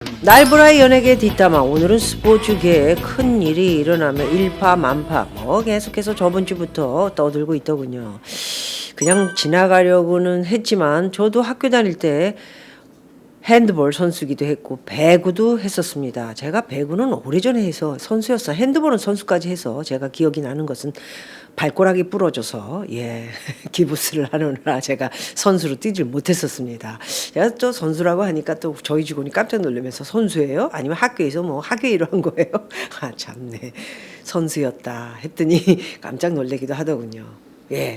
날보라의 연예계 뒷담화. 오늘은 스포츠계에 큰 일이 일어나면 일파만파 계속해서 저번 주부터 떠들고 있더군요. 그냥 지나가려고는 했지만 저도 학교 다닐 때 핸드볼 선수기도 했고 배구도 했었습니다. 제가 배구는 오래전에 해서 선수였어. 핸드볼은 선수까지 해서 제가 기억이 나는 것은 발가락이 부러져서 기부스를 하느라 제가 선수로 뛰질 못했었습니다. 제가 또 선수라고 하니까 또 저희 직원이 깜짝 놀라면서 선수예요? 아니면 학교에서 학예회로 한 거예요? 아 참네, 선수였다 했더니 깜짝 놀라기도 하더군요.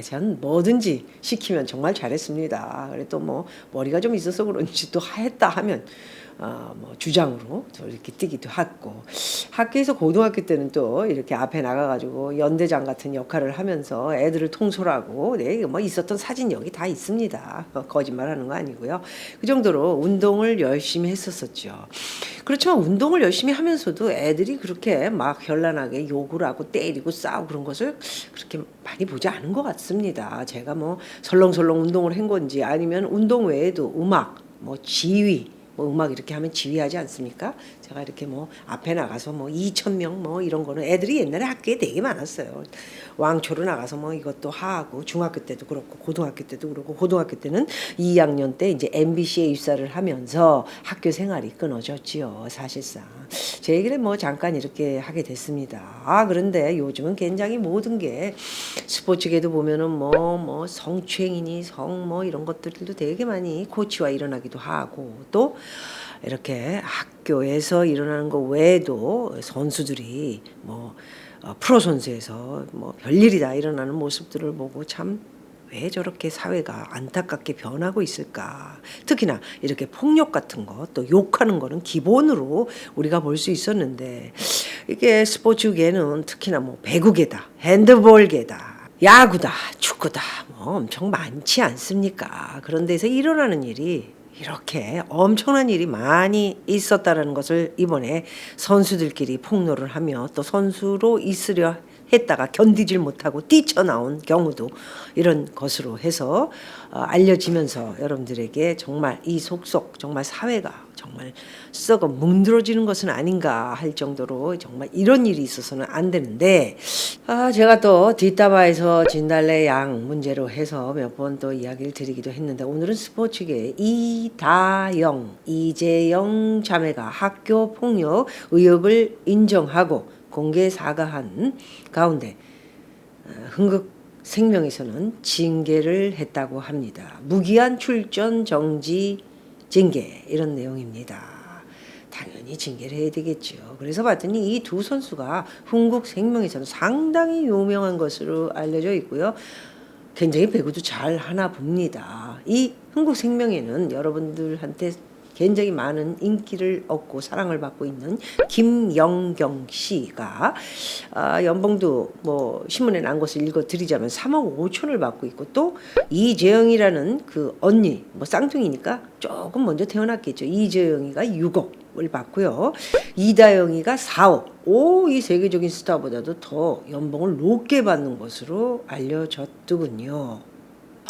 전 뭐든지 시키면 정말 잘했습니다. 그래 또 머리가 좀 있어서 그런지 또 했다 하면 주장으로 또 이렇게 뛰기도 하고, 학교에서 고등학교 때는 또 이렇게 앞에 나가가지고 연대장 같은 역할을 하면서 애들을 통솔하고 있었던 사진 여기 다 있습니다. 거짓말하는 거 아니고요. 그 정도로 운동을 열심히 했었었죠. 그렇지만 운동을 열심히 하면서도 애들이 그렇게 막 현란하게 욕을 하고 때리고 싸우고 그런 것을 그렇게 많이 보지 않은 것 같습니다. 제가 설렁설렁 운동을 한 건지 아니면 운동 외에도 음악, 지휘, 음악 이렇게 하면 지휘하지 않습니까? 제가 이렇게 앞에 나가서 2,000명 이런 거는 애들이 옛날에 학교에 되게 많았어요. 왕초로 나가서 이것도 하고, 중학교 때도 그렇고 고등학교 때도 그렇고, 고등학교 때는 2학년 때 이제 MBC에 입사를 하면서 학교 생활이 끊어졌지요. 사실상 제 얘기를 잠깐 이렇게 하게 됐습니다. 그런데 요즘은 굉장히 모든 게 스포츠계도 보면은 성추행이니 이런 것들도 되게 많이 코치와 일어나기도 하고, 또 이렇게 학교에서 일어나는 것 외에도 선수들이 프로 선수에서 별일이 다 일어나는 모습들을 보고 참 왜 저렇게 사회가 안타깝게 변하고 있을까. 특히나 이렇게 폭력 같은 것, 또 욕하는 거는 기본으로 우리가 볼 수 있었는데, 이게 스포츠계는 특히나 배구계다, 핸드볼계다, 야구다, 축구다 엄청 많지 않습니까? 그런 데서 일어나는 일이 이렇게 엄청난 일이 많이 있었다는 것을 이번에 선수들끼리 폭로를 하며, 또 선수로 있으려 했다가 견디질 못하고 뛰쳐나온 경우도 이런 것으로 해서 알려지면서 여러분들에게 정말 이 속속 정말 사회가 정말 썩어 뭉들어지는 것은 아닌가 할 정도로 정말 이런 일이 있어서는 안 되는데, 제가 또 뒷담화에서 진달래 양 문제로 해서 몇 번 또 이야기를 드리기도 했는데, 오늘은 스포츠계 이재영 자매가 학교 폭력 의혹을 인정하고 공개 사과한 가운데 흥국생명에서는 징계를 했다고 합니다. 무기한 출전 정지 징계, 이런 내용입니다. 당연히 징계를 해야 되겠죠. 그래서 봤더니 이 두 선수가 흥국생명에서는 상당히 유명한 것으로 알려져 있고요. 굉장히 배구도 잘 하나 봅니다. 이 흥국생명에는 여러분들한테 굉장히 많은 인기를 얻고 사랑을 받고 있는 김영경 씨가 연봉도 신문에 난 것을 읽어드리자면 3억 5천을 받고 있고, 또 이재영이라는 그 언니, 쌍둥이니까 조금 먼저 태어났겠죠. 이재영이가 6억을 받고요. 이다영이가 4억. 이 세계적인 스타보다도 더 연봉을 높게 받는 것으로 알려졌더군요.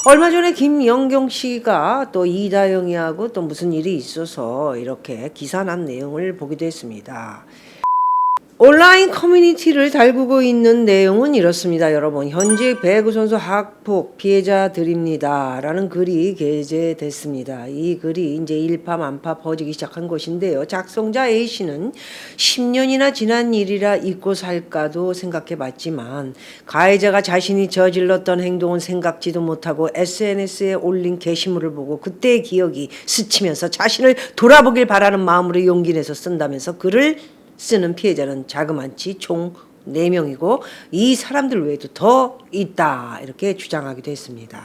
얼마 전에 김영경 씨가 또 이다영이하고 또 무슨 일이 있어서 이렇게 기사 난 내용을 보기도 했습니다. 온라인 커뮤니티를 달구고 있는 내용은 이렇습니다. 여러분, 현재 배구 선수 학폭 피해자들입니다 라는 글이 게재됐습니다. 이 글이 이제 일파만파 퍼지기 시작한 것인데요. 작성자 A씨는 10년이나 지난 일이라 잊고 살까도 생각해 봤지만, 가해자가 자신이 저질렀던 행동은 생각지도 못하고 SNS에 올린 게시물을 보고 그때의 기억이 스치면서 자신을 돌아보길 바라는 마음으로 용기 내서 쓴다면서 글을 쓰는 피해자는 자그마치 총 4명이고 이 사람들 외에도 더 있다, 이렇게 주장하기도 했습니다.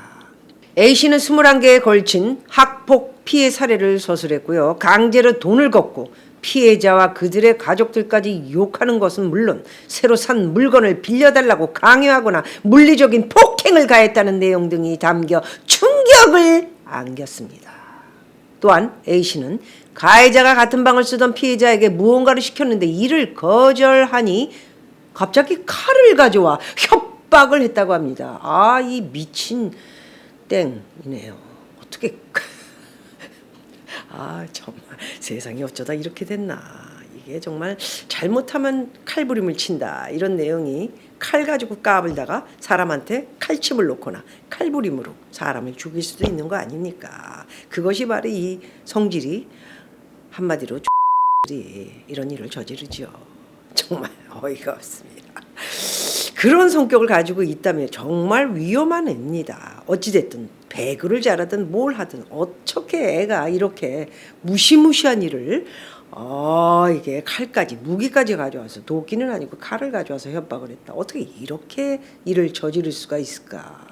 A씨는 21개에 걸친 학폭 피해 사례를 서술했고요. 강제로 돈을 걷고 피해자와 그들의 가족들까지 욕하는 것은 물론 새로 산 물건을 빌려달라고 강요하거나 물리적인 폭행을 가했다는 내용 등이 담겨 충격을 안겼습니다. 또한 A씨는 가해자가 같은 방을 쓰던 피해자에게 무언가를 시켰는데 이를 거절하니 갑자기 칼을 가져와 협박을 했다고 합니다. 이 미친 땡이네요. 어떻게 아 정말 세상이 어쩌다 이렇게 됐나. 이게 정말 잘못하면 칼부림을 친다 이런 내용이 칼 가지고 까불다가 사람한테 칼집을 놓거나 칼부림으로 사람을 죽일 수도 있는 거 아닙니까? 그것이 바로 이 성질이 한마디로 X들이 이런 일을 저지르죠. 정말 어이가 없습니다. 그런 성격을 가지고 있다면 정말 위험한 애입니다. 어찌됐든 배구를 잘하든 뭘 하든 어떻게 애가 이렇게 무시무시한 일을 이게 칼까지 무기까지 가져와서 도끼는 아니고 칼을 가져와서 협박을 했다. 어떻게 이렇게 일을 저지를 수가 있을까?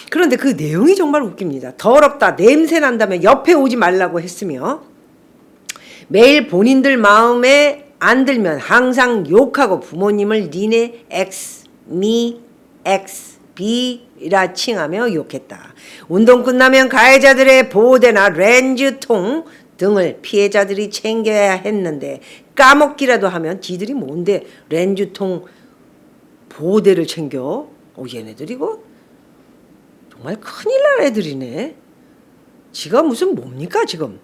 그런데 그 내용이 정말 웃깁니다. 더럽다 냄새 난다면 옆에 오지 말라고 했으며 매일 본인들 마음에 안 들면 항상 욕하고 부모님을 니네 X, 미, X, B라 칭하며 욕했다. 운동 끝나면 가해자들의 보호대나 렌즈통 등을 피해자들이 챙겨야 했는데 까먹기라도 하면 지들이 뭔데 렌즈통 보호대를 챙겨? 얘네들 이거 정말 큰일 날 애들이네. 지가 무슨 뭡니까 지금?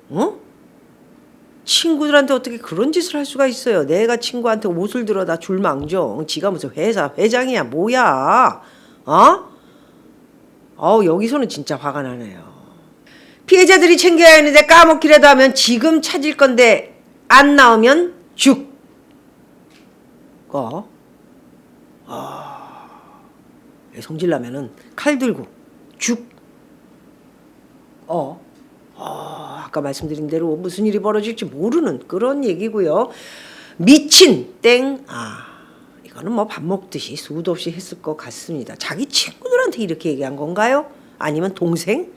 친구들한테 어떻게 그런 짓을 할 수가 있어요. 내가 친구한테 옷을 들어다 줄망정. 지가 무슨 회사 회장이야 뭐야. 여기서는 진짜 화가 나네요. 피해자들이 챙겨야 하는데 까먹기라도 하면 지금 찾을 건데 안 나오면 죽. 성질나면은 칼 들고 죽. 아까 말씀드린 대로 무슨 일이 벌어질지 모르는 그런 얘기고요. 미친 땡. 이거는 뭐 밥 먹듯이 수도 없이 했을 것 같습니다. 자기 친구들한테 이렇게 얘기한 건가요? 아니면 동생?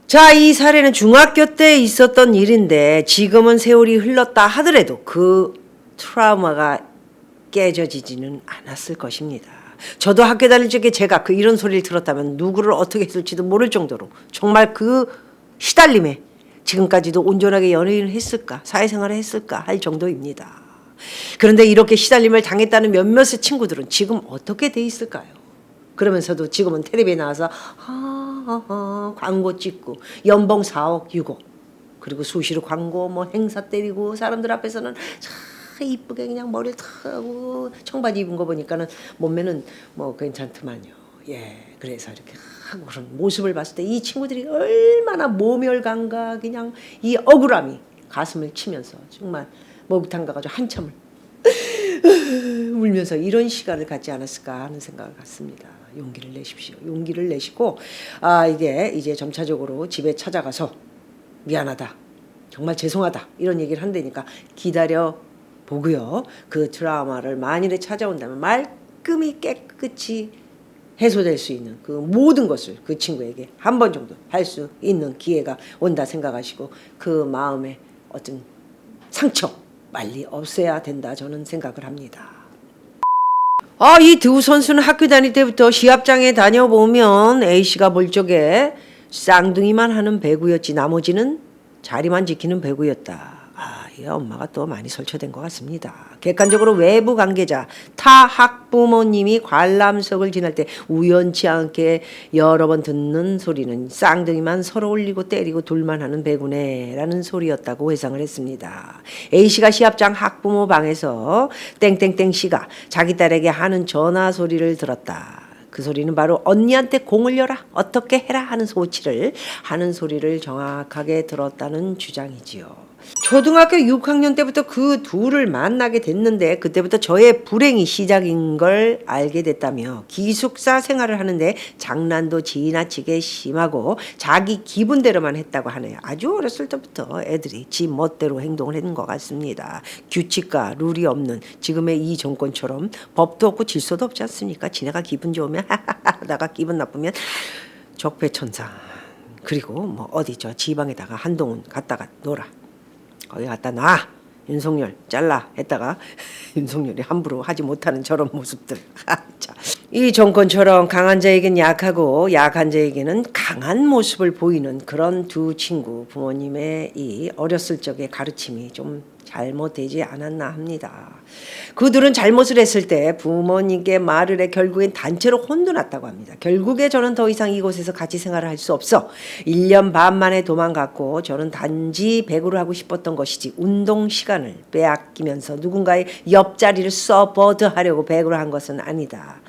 자, 이 사례는 중학교 때 있었던 일인데 지금은 세월이 흘렀다 하더라도 그 트라우마가 깨져지지는 않았을 것입니다. 저도 학교 다닐 적에 제가 이런 소리를 들었다면 누구를 어떻게 했을지도 모를 정도로 정말 그 시달림에 지금까지도 온전하게 연예인을 했을까 사회생활을 했을까 할 정도입니다. 그런데 이렇게 시달림을 당했다는 몇몇의 친구들은 지금 어떻게 돼 있을까요? 그러면서도 지금은 텔레비에 나와서 광고 찍고 연봉 4억 6억 그리고 수시로 광고 행사 때리고 사람들 앞에서는 이쁘게 그냥 머리를 타고 청바지 입은 거 보니까는 몸매는 괜찮더만요. 그래서 이렇게 하고 그런 모습을 봤을 때 이 친구들이 얼마나 모멸감과 그냥 이 억울함이 가슴을 치면서 정말 목욕탕 가가지고 한참을 울면서 이런 시간을 갖지 않았을까 하는 생각을 갖습니다. 용기를 내십시오. 용기를 내시고 이게 이제 점차적으로 집에 찾아가서 미안하다, 정말 죄송하다 이런 얘기를 한다니까 기다려 보고요. 그 트라우마를 만일에 찾아온다면 말끔히 깨끗이 해소될 수 있는 그 모든 것을 그 친구에게 한 번 정도 할 수 있는 기회가 온다 생각하시고 그 마음의 어떤 상처 빨리 없애야 된다 저는 생각을 합니다. 이 두 선수는 학교 다닐 때부터 시합장에 다녀보면 A씨가 볼 적에 쌍둥이만 하는 배구였지 나머지는 자리만 지키는 배구였다. 이 엄마가 또 많이 설쳐된 것 같습니다. 객관적으로 외부 관계자, 타 학부모님이 관람석을 지날 때 우연치 않게 여러 번 듣는 소리는 쌍둥이만 서로 올리고 때리고 둘만 하는 배구네라는 소리였다고 회상을 했습니다. A씨가 시합장 학부모 방에서 땡땡땡씨가 자기 딸에게 하는 전화 소리를 들었다. 그 소리는 바로 언니한테 공을 열라 어떻게 해라 하는 하는 소리를 정확하게 들었다는 주장이지요. 초등학교 6학년 때부터 그 둘을 만나게 됐는데 그때부터 저의 불행이 시작인 걸 알게 됐다며 기숙사 생활을 하는데 장난도 지나치게 심하고 자기 기분대로만 했다고 하네요. 아주 어렸을 때부터 애들이 지 멋대로 행동을 했는 것 같습니다. 규칙과 룰이 없는 지금의 이 정권처럼 법도 없고 질서도 없지 않습니까? 지네가 기분 좋으면 하다가 기분 나쁘면 적폐천사 그리고 어디 지방에다가 한동훈 갔다가 놀아 거기 갖다 놔 윤석열 잘라 했다가 윤석열이 함부로 하지 못하는 저런 모습들. 이 정권처럼 강한 자에겐 약하고 약한 자에게는 강한 모습을 보이는 그런 두 친구 부모님의 이 어렸을 적의 가르침이 좀 잘못되지 않았나 합니다. 그들은 잘못을 했을 때 부모님께 말을 해 결국엔 단체로 혼돈났다고 합니다. 결국에 저는 더 이상 이곳에서 같이 생활을 할 수 없어 1년 반 만에 도망갔고 저는 단지 배구를 하고 싶었던 것이지 운동 시간을 빼앗기면서 누군가의 옆자리를 서포트하려고 배구를 한 것은 아니다.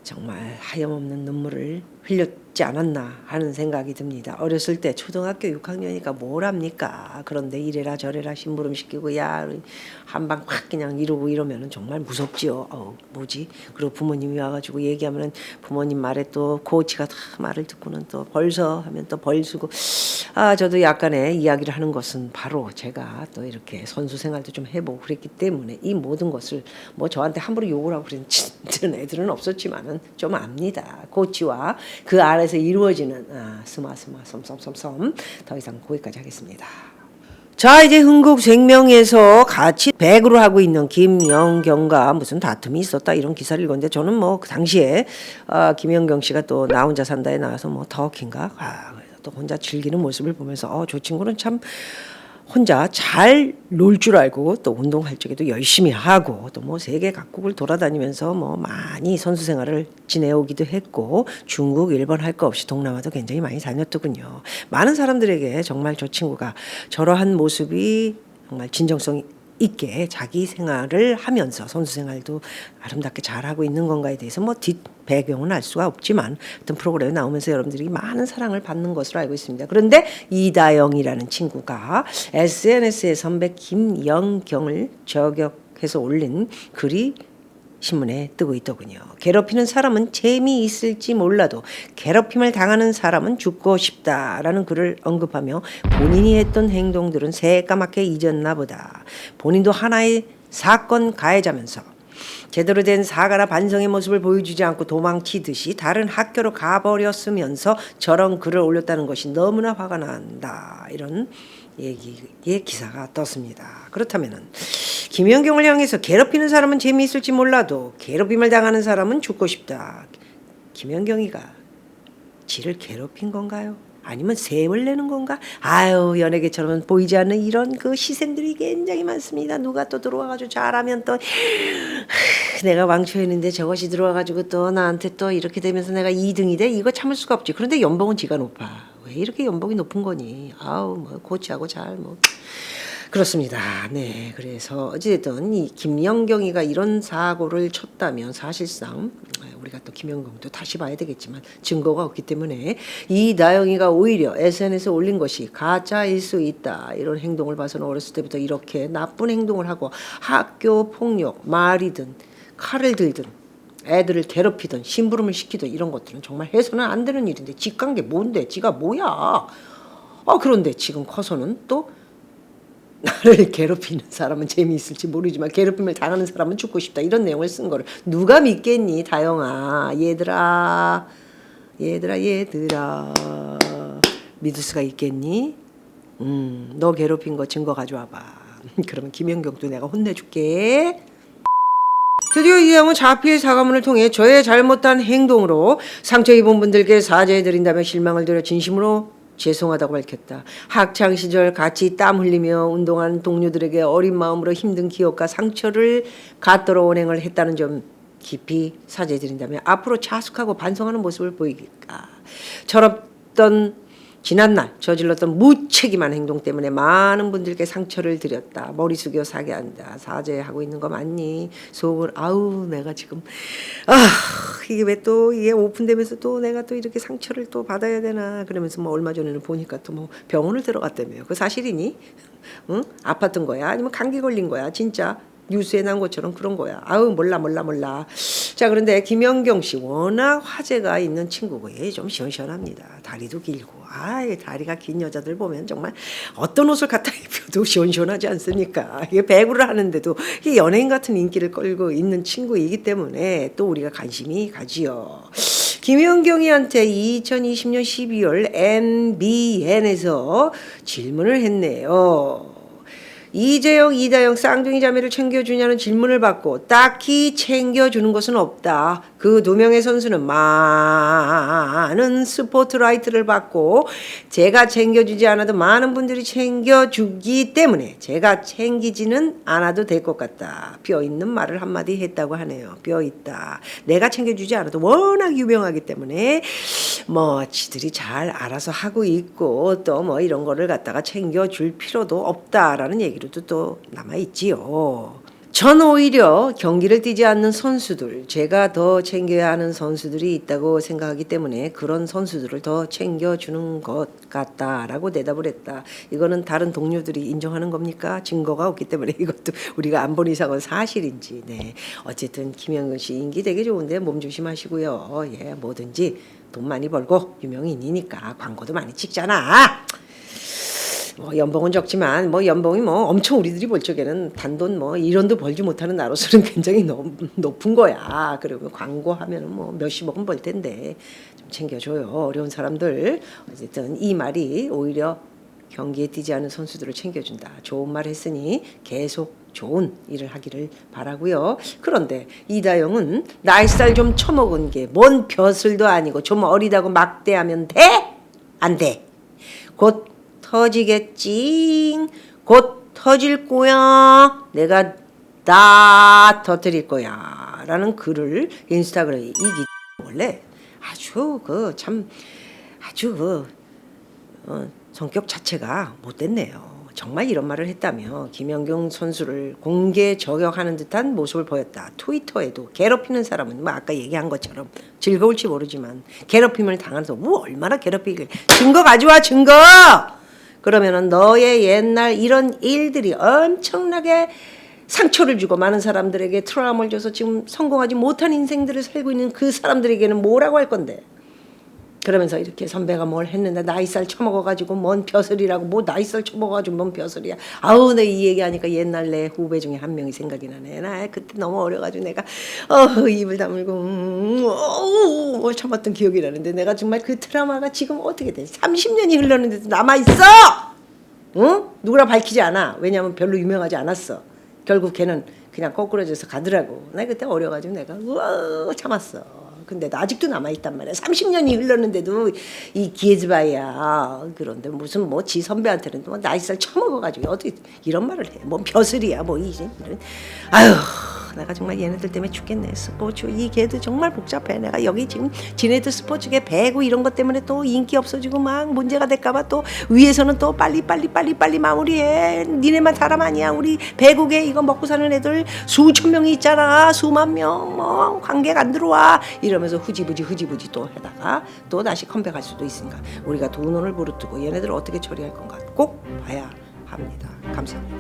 정말 하염없는 눈물을 흘렸지 않았나 하는 생각이 듭니다. 어렸을 때 초등학교 6학년이니까 뭘 합니까? 그런데 이래라 저래라 심부름 시키고 야 한방 확 그냥 이러고 이러면은 정말 무섭지요. 뭐지? 그리고 부모님이 와가지고 얘기하면은 부모님 말에 또 코치가 다 말을 듣고는 또 벌써 하면 또 벌수고 저도 약간의 이야기를 하는 것은 바로 제가 또 이렇게 선수 생활도 좀 해보고 그랬기 때문에 이 모든 것을 뭐 저한테 함부로 욕을 하고 그런 애들은 없었지만은 좀 압니다. 코치와 그 안에서 이루어지는 스마스마 섬섬섬섬 더 이상 거기까지 하겠습니다. 자 이제 흥국생명에서 같이 배구를 하고 있는 김연경과 무슨 다툼이 있었다 이런 기사를 읽었는데 저는 뭐 그 당시에 김연경 씨가 또 나 혼자 산다에 나와서 뭐 더킹가 또 혼자 즐기는 모습을 보면서 저 친구는 참 혼자 잘 놀 줄 알고 또 운동할 적에도 열심히 하고 또 뭐 세계 각국을 돌아다니면서 뭐 많이 선수 생활을 지내오기도 했고 중국, 일본 할 거 없이 동남아도 굉장히 많이 다녔더군요. 많은 사람들에게 정말 저 친구가 저러한 모습이 정말 진정성 있게 자기 생활을 하면서 선수 생활도 아름답게 잘하고 있는 건가에 대해서 뭐 뒷 배경은 알 수가 없지만 어떤 프로그램에 나오면서 여러분들이 많은 사랑을 받는 것으로 알고 있습니다. 그런데 이다영이라는 친구가 SNS에 선배 김연경을 저격해서 올린 글이 신문에 뜨고 있더군요. 괴롭히는 사람은 재미있을지 몰라도 괴롭힘을 당하는 사람은 죽고 싶다라는 글을 언급하며 본인이 했던 행동들은 새까맣게 잊었나 보다. 본인도 하나의 사건 가해자면서 제대로 된 사과나 반성의 모습을 보여주지 않고 도망치듯이 다른 학교로 가버렸으면서 저런 글을 올렸다는 것이 너무나 화가 난다. 이런 얘기의 기사가 떴습니다. 그렇다면은 김연경을 향해서 괴롭히는 사람은 재미있을지 몰라도 괴롭힘을 당하는 사람은 죽고 싶다. 김연경이가 지를 괴롭힌 건가요? 아니면 세을 내는 건가? 연예계처럼 보이지 않는 이런 그 희생들이 굉장히 많습니다. 누가 또 들어와가지고 잘하면 또 내가 왕초했는데 저것이 들어와가지고 또 나한테 또 이렇게 되면서 내가 2등이 돼? 이거 참을 수가 없지. 그런데 연봉은 지가 높아. 왜 이렇게 연봉이 높은 거니? 뭐 코치하고 잘 뭐. 그렇습니다. 네, 그래서 어찌됐든 이 김연경이가 이런 사고를 쳤다면 사실상 우리가 또 김연경도 다시 봐야 되겠지만 증거가 없기 때문에 이다영이가 오히려 SNS에 올린 것이 가짜일 수 있다. 이런 행동을 봐서는 어렸을 때부터 이렇게 나쁜 행동을 하고 학교 폭력, 말이든 칼을 들든 애들을 괴롭히든 심부름을 시키든 이런 것들은 정말 해서는 안 되는 일인데 직관계 뭔데? 지가 뭐야? 그런데 지금 커서는 또 나를 괴롭히는 사람은 재미있을지 모르지만 괴롭힘을 당하는 사람은 죽고 싶다. 이런 내용을 쓴 거를 누가 믿겠니? 다영아. 얘들아. 믿을 수가 있겠니? 너 괴롭힌 거 증거 가져와봐. 그러면 김연경도 내가 혼내줄게. 드디어 이다영은 자필 사과문을 통해 저의 잘못한 행동으로 상처 입은 분들께 사죄해드린다며 실망을 드려 진심으로 죄송하다고 밝혔다. 학창시절 같이 땀 흘리며 운동한 동료들에게 어린 마음으로 힘든 기억과 상처를 갖도록 언행을 했다는 점 깊이 사죄드린다며 앞으로 자숙하고 반성하는 모습을 보이길까. 철없던 지난날 저질렀던 무책임한 행동 때문에 많은 분들께 상처를 드렸다. 머리 숙여 사죄한다. 사죄하고 있는 거 맞니? 속을 내가 지금 이게 왜 또 이게 오픈되면서 또 내가 또 이렇게 상처를 또 받아야 되나 그러면서 뭐 얼마 전에는 보니까 또 뭐 병원을 들어갔다며요. 그 사실이니? 응? 아팠던 거야? 아니면 감기 걸린 거야? 진짜? 뉴스에 난 것처럼 그런 거야. 몰라. 자, 그런데 김연경 씨 워낙 화제가 있는 친구고 좀 시원시원합니다. 다리도 길고. 다리가 긴 여자들 보면 정말 어떤 옷을 갖다 입혀도 시원시원하지 않습니까? 이게 배구를 하는데도 이게 연예인 같은 인기를 끌고 있는 친구이기 때문에 또 우리가 관심이 가지요. 김연경이한테 2020년 12월 MBN에서 질문을 했네요. 이재영, 이다영 쌍둥이 자매를 챙겨주냐는 질문을 받고 딱히 챙겨주는 것은 없다. 그 두 명의 선수는 많은 스포트라이트를 받고 제가 챙겨주지 않아도 많은 분들이 챙겨주기 때문에 제가 챙기지는 않아도 될 것 같다. 뼈있는 말을 한마디 했다고 하네요. 뼈있다. 내가 챙겨주지 않아도 워낙 유명하기 때문에 뭐 지들이 잘 알아서 하고 있고 또 뭐 이런 거를 갖다가 챙겨줄 필요도 없다라는 얘기로도 또 남아있지요. 전 오히려 경기를 뛰지 않는 선수들, 제가 더 챙겨야 하는 선수들이 있다고 생각하기 때문에 그런 선수들을 더 챙겨주는 것 같다라고 대답을 했다. 이거는 다른 동료들이 인정하는 겁니까? 증거가 없기 때문에 이것도 우리가 안 본 이상은 사실인지. 네, 어쨌든 김영근 씨 인기 되게 좋은데 몸 조심하시고요. 예, 뭐든지 돈 많이 벌고 유명인이니까 광고도 많이 찍잖아. 뭐 연봉은 적지만 뭐 연봉이 뭐 엄청 우리들이 볼 적에는 단돈 뭐 1원도 벌지 못하는 나로서는 굉장히 높은 거야. 그리고 광고하면은 뭐 몇십억은 벌 텐데 좀 챙겨줘요. 어려운 사람들. 어쨌든 이 말이 오히려 경기에 뛰지 않은 선수들을 챙겨준다. 좋은 말 했으니 계속 좋은 일을 하기를 바라고요. 그런데 이다영은 나이살 좀 처먹은 게 뭔 벼슬도 아니고 좀 어리다고 막대하면 돼? 안 돼. 곧 터지겠지. 곧 터질 거야. 내가 다 터뜨릴 거야. 라는 글을 인스타그램에 이 기자 원래 아주 성격 자체가 못됐네요. 정말 이런 말을 했다며 김연경 선수를 공개 저격하는 듯한 모습을 보였다. 트위터에도 괴롭히는 사람은 뭐 아까 얘기한 것처럼 즐거울지 모르지만 괴롭힘을 당해서 뭐 얼마나 괴롭히길. 증거 가져와 증거. 그러면은 너의 옛날 이런 일들이 엄청나게 상처를 주고 많은 사람들에게 트라우마를 줘서 지금 성공하지 못한 인생들을 살고 있는 그 사람들에게는 뭐라고 할 건데. 그러면서 이렇게 선배가 뭘 했는데 나이살 처먹어가지고 뭔 벼슬이라고 뭐 나이살 처먹어가지고 뭔 벼슬이야. 아우 내 이 얘기하니까 옛날 내 후배 중에 한 명이 생각이 나네. 나 그때 너무 어려가지고 내가 입을 다물고 참았던 기억이 나는데 내가 정말 그 트라우마가 지금 어떻게 돼. 30년이 흘렀는데도 남아있어. 응? 누구나 밝히지 않아. 왜냐하면 별로 유명하지 않았어. 결국 걔는 그냥 거꾸로져서 가더라고. 나 그때 어려가지고 내가 참았어. 근데 아직도 남아있단 말이야. 30년이 흘렀는데도 이 기에즈바이야. 그런데 무슨 뭐 지 선배한테는 뭐 나이살 처먹어가지고 어떻게 이런 말을 해. 뭐 벼슬이야 뭐 이제. 아휴 내가 정말 얘네들 때문에 죽겠네. 스포츠 이 걔도 정말 복잡해. 내가 여기 지금 지네들 스포츠계 배구 이런 것 때문에 또 인기 없어지고 막 문제가 될까봐 또 위에서는 또 빨리 마무리해. 니네만 사람 아니야. 우리 배구계 이거 먹고 사는 애들 수천 명이 있잖아. 수만 명 뭐 관객 안 들어와. 이러면서 흐지부지 또 하다가 또 다시 컴백할 수도 있으니까 우리가 두 눈을 부릅뜨고 얘네들을 어떻게 처리할 건가 꼭 봐야 합니다. 감사합니다.